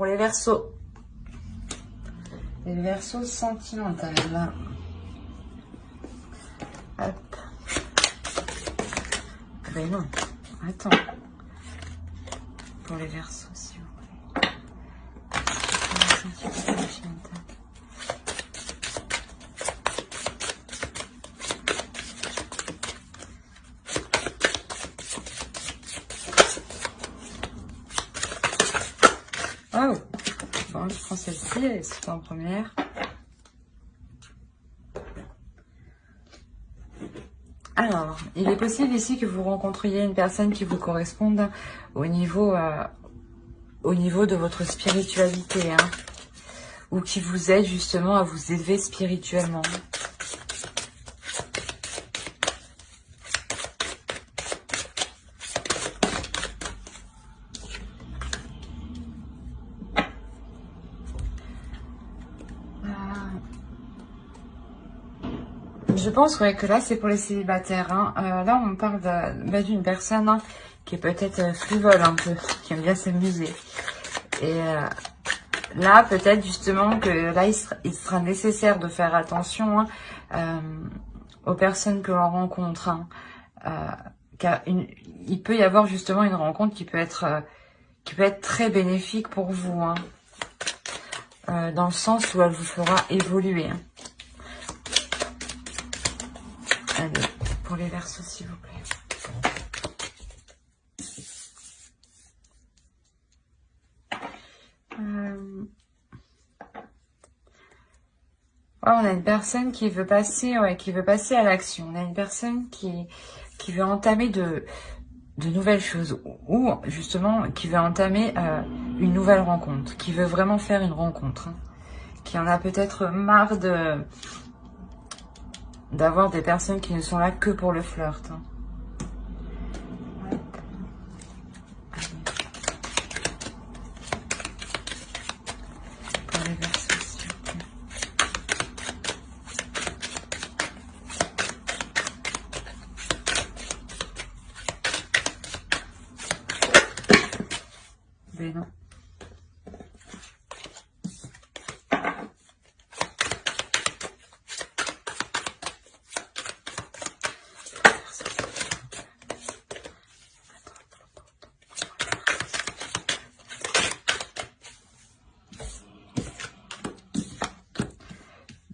pour les Verseaux. Les Verseaux sentimentales. Hop. Ben non, attends. Pour les Verseaux, s'il vous plaît. Oh, bon, je prends celle-ci, elle est en première. Alors, il est possible ici que vous rencontriez une personne qui vous corresponde au niveau de votre spiritualité, hein, ou qui vous aide justement à vous élever spirituellement. Je pense ouais, que là, c'est pour les célibataires. Hein. Là, on parle d'une personne hein, qui est peut-être frivole un peu, qui aime bien s'amuser. Et là, peut-être justement que là, il sera nécessaire de faire attention hein, aux personnes que l'on rencontre. Hein. Car il peut y avoir justement une rencontre qui peut être très bénéfique pour vous. Hein. Dans le sens où elle vous fera évoluer. Hein. Allez, pour les Verseaux, s'il vous plaît. Ouais, on a une personne qui veut passer, à l'action. On a une personne qui veut entamer de nouvelles choses ou justement qui veut entamer une nouvelle rencontre, qui veut vraiment faire une rencontre, hein, qui en a peut-être marre d'avoir des personnes qui ne sont là que pour le flirt. Hein. Pour les Verseaux, s'il vous plaît. Mais non.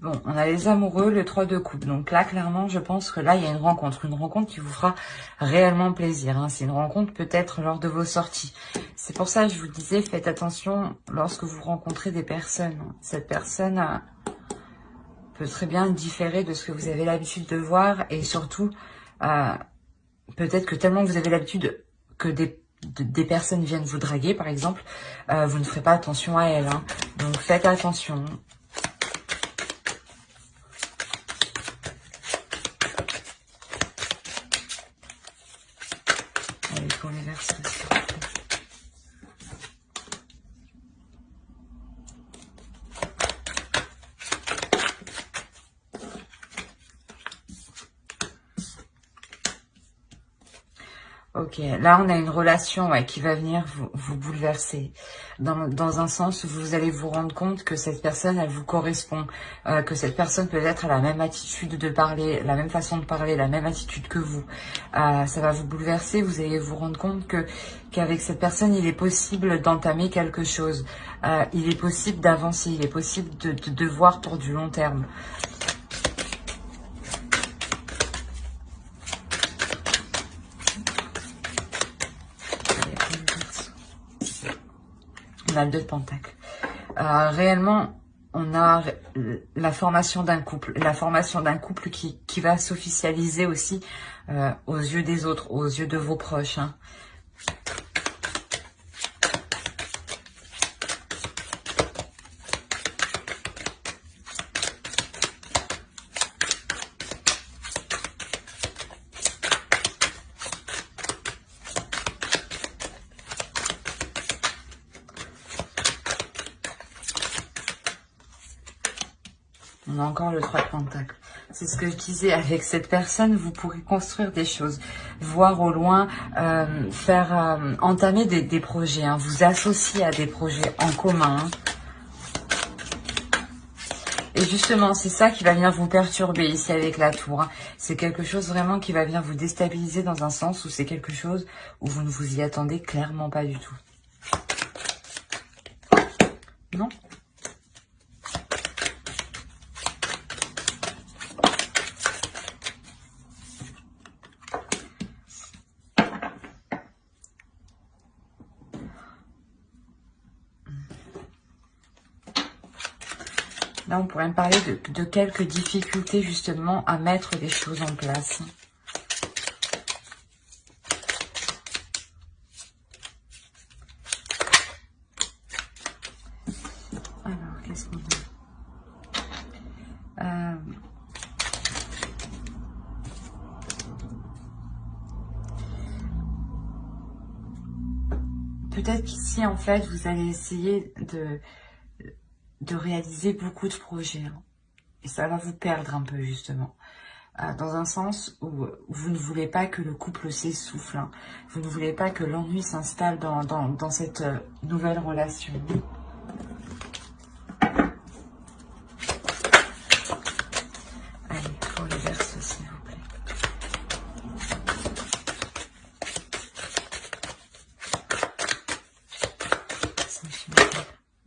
Bon, on a les amoureux, le 3 de coupe. Donc là, clairement, je pense que là, il y a une rencontre qui vous fera réellement plaisir. Hein. C'est une rencontre peut-être lors de vos sorties. C'est pour ça que je vous disais, faites attention lorsque vous rencontrez des personnes. Cette personne peut très bien différer de ce que vous avez l'habitude de voir. Et surtout, peut-être que tellement vous avez l'habitude que des personnes viennent vous draguer, par exemple, vous ne ferez pas attention à elles. Hein. Donc faites attention. Pour les Verseaux. Ok, là on a une relation qui va venir vous bouleverser. Dans un sens où vous allez vous rendre compte que cette personne, elle vous correspond. Que cette personne peut-être a la même attitude de parler, la même façon de parler, la même attitude que vous. Ça va vous bouleverser, vous allez vous rendre compte qu'avec cette personne, il est possible d'entamer quelque chose. Il est possible d'avancer, il est possible de voir pour du long terme. On a le 2 de Pentacle. Réellement, on a la formation d'un couple. La formation d'un couple qui va s'officialiser aussi aux yeux des autres, aux yeux de vos proches. Hein. On a encore le 3 de Pentacle. C'est ce que je disais, avec cette personne, vous pourrez construire des choses. voir au loin, entamer des projets, hein, vous associer à des projets en commun. Hein. Et justement, c'est ça qui va venir vous perturber ici avec la tour. Hein. C'est quelque chose vraiment qui va venir vous déstabiliser dans un sens où c'est quelque chose où vous ne vous y attendez clairement pas du tout. Non ? Là, on pourrait me parler de quelques difficultés justement à mettre des choses en place. Alors, qu'est-ce qu'on a peut-être qu'ici, en fait, vous allez essayer de réaliser beaucoup de projets. Hein. Et ça va vous perdre un peu, justement. Dans un sens où vous ne voulez pas que le couple s'essouffle. Hein. Vous ne voulez pas que l'ennui s'installe dans cette nouvelle relation. Allez, pour les Verseaux, s'il vous plaît.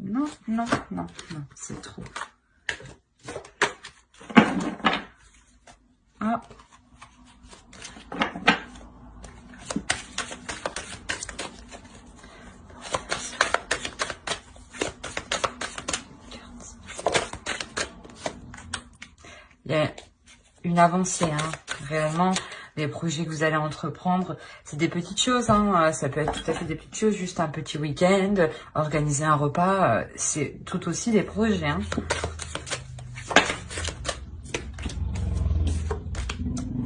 Non, non, non, non, c'est trop. Ah. Il y a une avancée, hein. Réellement, les projets que vous allez entreprendre, c'est des petites choses, hein. Ça peut être tout à fait des petites choses, juste un petit week-end, organiser un repas, c'est tout aussi des projets, hein.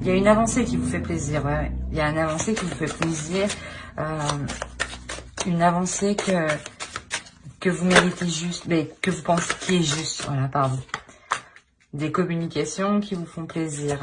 Il y a une avancée qui vous fait plaisir, ouais. Il y a une avancée qui vous fait plaisir, une avancée que vous méritez juste, mais que vous pensez qui est juste, voilà, pardon. Des communications qui vous font plaisir.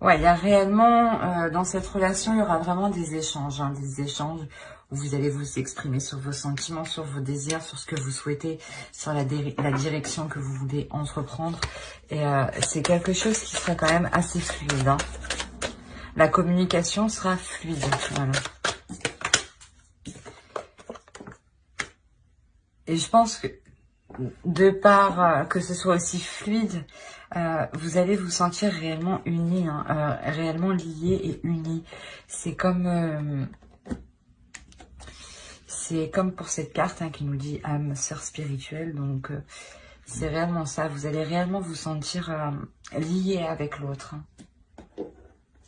Ouais, il y a réellement, dans cette relation, il y aura vraiment des échanges, hein, des échanges où vous allez vous exprimer sur vos sentiments, sur vos désirs, sur ce que vous souhaitez, sur la direction que vous voulez entreprendre. Et c'est quelque chose qui sera quand même assez fluide. Hein. La communication sera fluide, voilà. Et je pense que de par que ce soit aussi fluide, vous allez vous sentir réellement unis, hein, réellement liés et unis. C'est comme pour cette carte hein, qui nous dit âme, sœur spirituelle. Donc c'est réellement ça. Vous allez réellement vous sentir liés avec l'autre. Hein.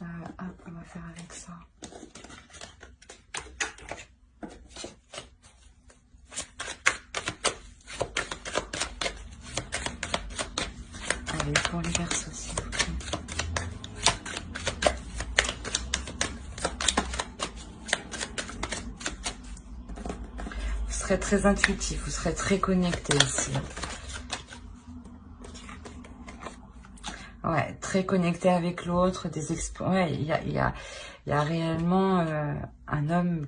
Hop, on va faire avec ça. Allez, pour les Verseaux, s'il vous plaît. Vous serez très intuitif, vous serez très connecté ici. Ouais, très connecté avec l'autre, ouais, il y a réellement un homme,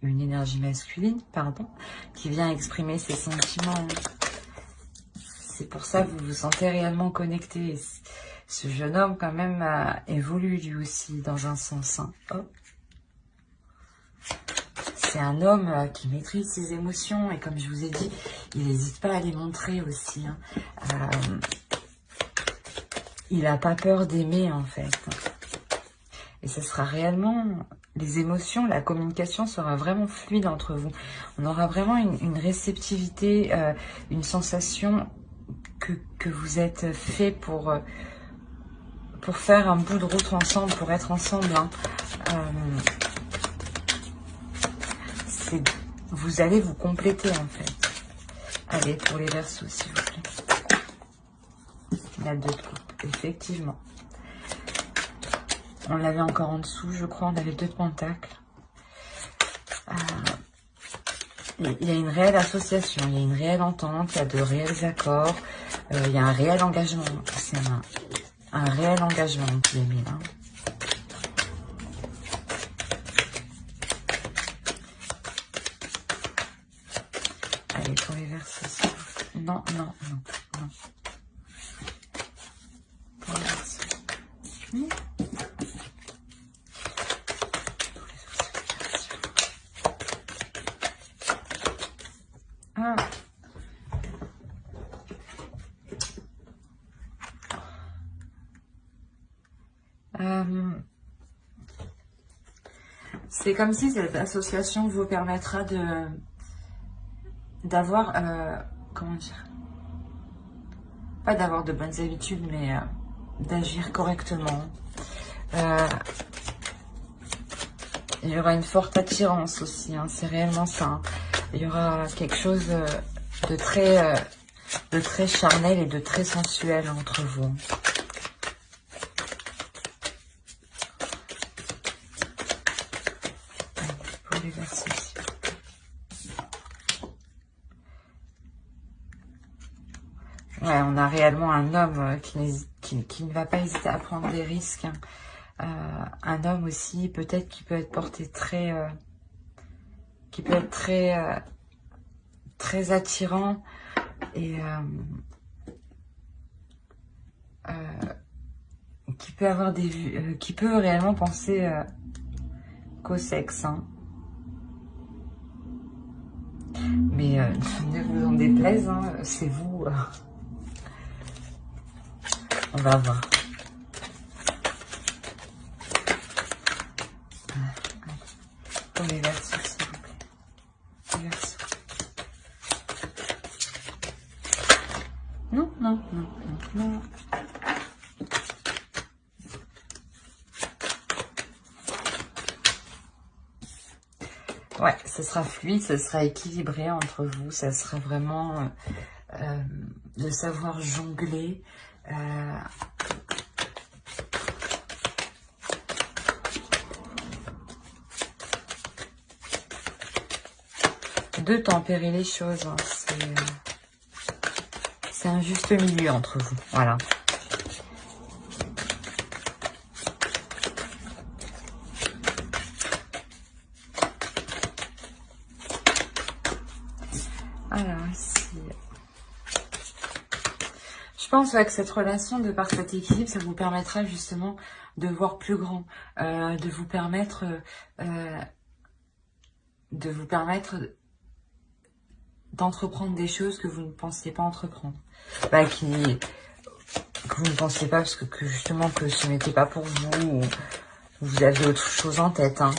une énergie masculine, pardon, qui vient exprimer ses sentiments. C'est pour ça que vous vous sentez réellement connecté. Ce jeune homme, quand même, évolue lui aussi, dans un sens. Hein. Oh. C'est un homme qui maîtrise ses émotions. Et comme je vous ai dit, il n'hésite pas à les montrer aussi. Hein. Il n'a pas peur d'aimer, en fait. Et ce sera réellement... Les émotions, la communication sera vraiment fluide entre vous. On aura vraiment une réceptivité, une sensation... Que vous êtes fait pour faire un bout de route ensemble, pour être ensemble. Hein. Vous allez vous compléter en fait. Allez, pour les Verseaux, s'il vous plaît. La 2 de coupe, effectivement. On l'avait encore en dessous, je crois. On avait 2 de pentacles. Il y a une réelle association, il y a une réelle entente, il y a de réels accords, il y a un réel engagement. C'est un réel engagement qui est mis là. Allez, pour les Verseaux. Non, non, non, non. Pour les Verseaux. Ah. C'est comme si cette association vous permettra d'avoir, comment dire, pas d'avoir de bonnes habitudes, mais d'agir correctement. Il y aura une forte attirance aussi, hein, c'est réellement ça. Hein. Il y aura quelque chose de très charnel et de très sensuel entre vous. Pour les Verseaux. Ouais, on a réellement un homme qui ne va pas hésiter à prendre des risques. Hein. Un homme aussi, peut-être qui peut être porté très... qui peut être très attirant et qui peut avoir des vues, qui peut réellement penser qu'au sexe. Hein. Mais ne vous en déplaise, hein, c'est vous. On va voir. Pour les Verseaux, s'il vous plaît. Les Verseaux. Non, non, non, non, non. Ouais, ce sera fluide, ce sera équilibré entre vous, ça sera vraiment de savoir jongler. De tempérer les choses, hein. C'est un juste milieu entre vous, voilà. Alors ici, je pense que cette relation, de par cet équilibre, ça vous permettra justement de voir plus grand, de vous permettre d'entreprendre des choses que vous ne pensiez pas entreprendre, que vous ne pensiez pas parce que justement que ce n'était pas pour vous, ou vous avez autre chose en tête. Hein.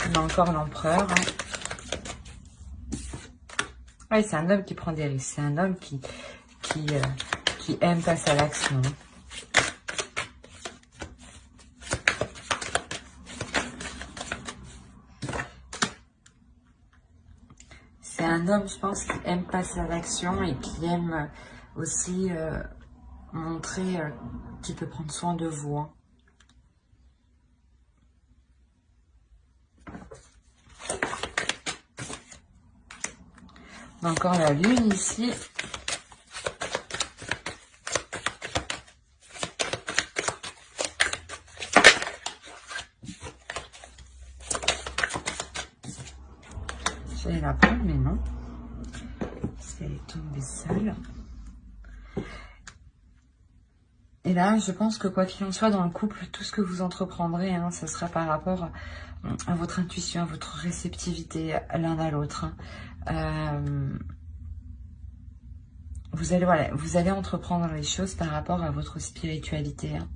On a encore l'empereur. Hein. Oui, c'est un homme qui prend des risques. C'est un homme qui aime passer à l'action. C'est un homme, je pense, qui aime passer à l'action et qui aime aussi montrer qu'il peut prendre soin de vous. Hein. On a encore la lune ici. J'allais la prendre, mais non. Parce qu'elle est tombée seule. Et là, je pense que quoi qu'il en soit dans le couple, tout ce que vous entreprendrez, hein, ça sera par rapport à votre intuition, à votre réceptivité l'un à l'autre. Vous allez entreprendre les choses par rapport à votre spiritualité. Hein.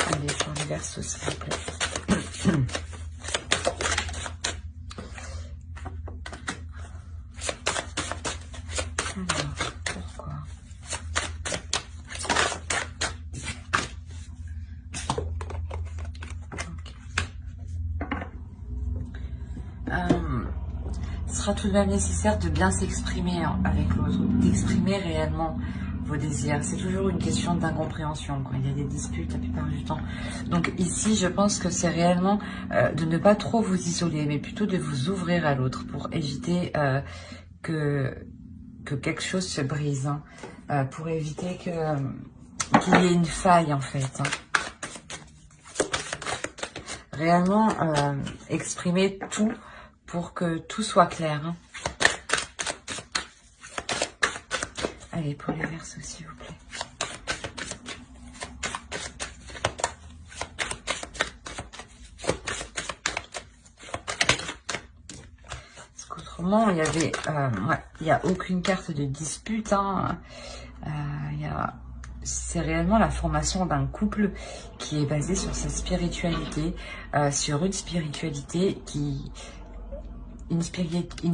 Allez, pour les Verseaux, s'il vous plaît. Alors. sera tout de même nécessaire de bien s'exprimer avec l'autre, d'exprimer réellement vos désirs. C'est toujours une question d'incompréhension quand il y a des disputes la plupart du temps. Donc ici, je pense que c'est réellement de ne pas trop vous isoler, mais plutôt de vous ouvrir à l'autre pour éviter que quelque chose se brise, hein, pour éviter qu'il y ait une faille en fait. Réellement exprimer tout pour que tout soit clair. Hein. Allez, pour les Verseaux, s'il vous plaît. Parce qu'autrement, il y avait, il n'y a aucune carte de dispute. Hein. C'est réellement la formation d'un couple qui est basé sur sa spiritualité, sur une spiritualité qui... Une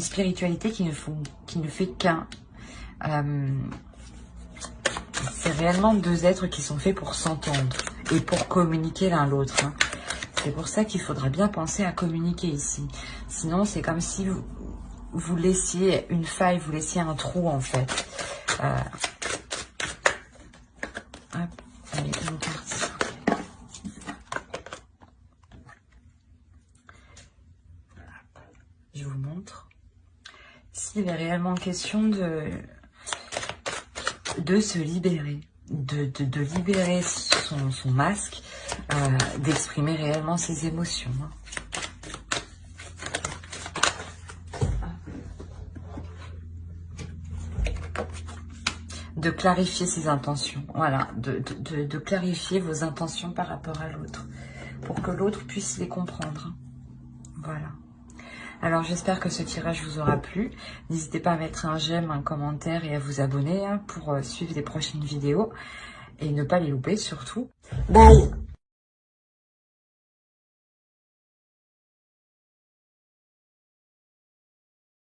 spiritualité qui ne fait qu'un. C'est réellement deux êtres qui sont faits pour s'entendre et pour communiquer l'un l'autre. Hein. C'est pour ça qu'il faudra bien penser à communiquer ici. Sinon, c'est comme si vous laissiez une faille, vous laissiez un trou en fait. Hop, allez, une carte. Je vous montre. Ici, il est réellement question de se libérer, de libérer son masque, d'exprimer réellement ses émotions. Hein. De clarifier ses intentions, voilà, de clarifier vos intentions par rapport à l'autre, pour que l'autre puisse les comprendre. Voilà. Alors j'espère que ce tirage vous aura plu. N'hésitez pas à mettre un j'aime, un commentaire et à vous abonner, hein, pour suivre les prochaines vidéos et ne pas les louper surtout. Bye!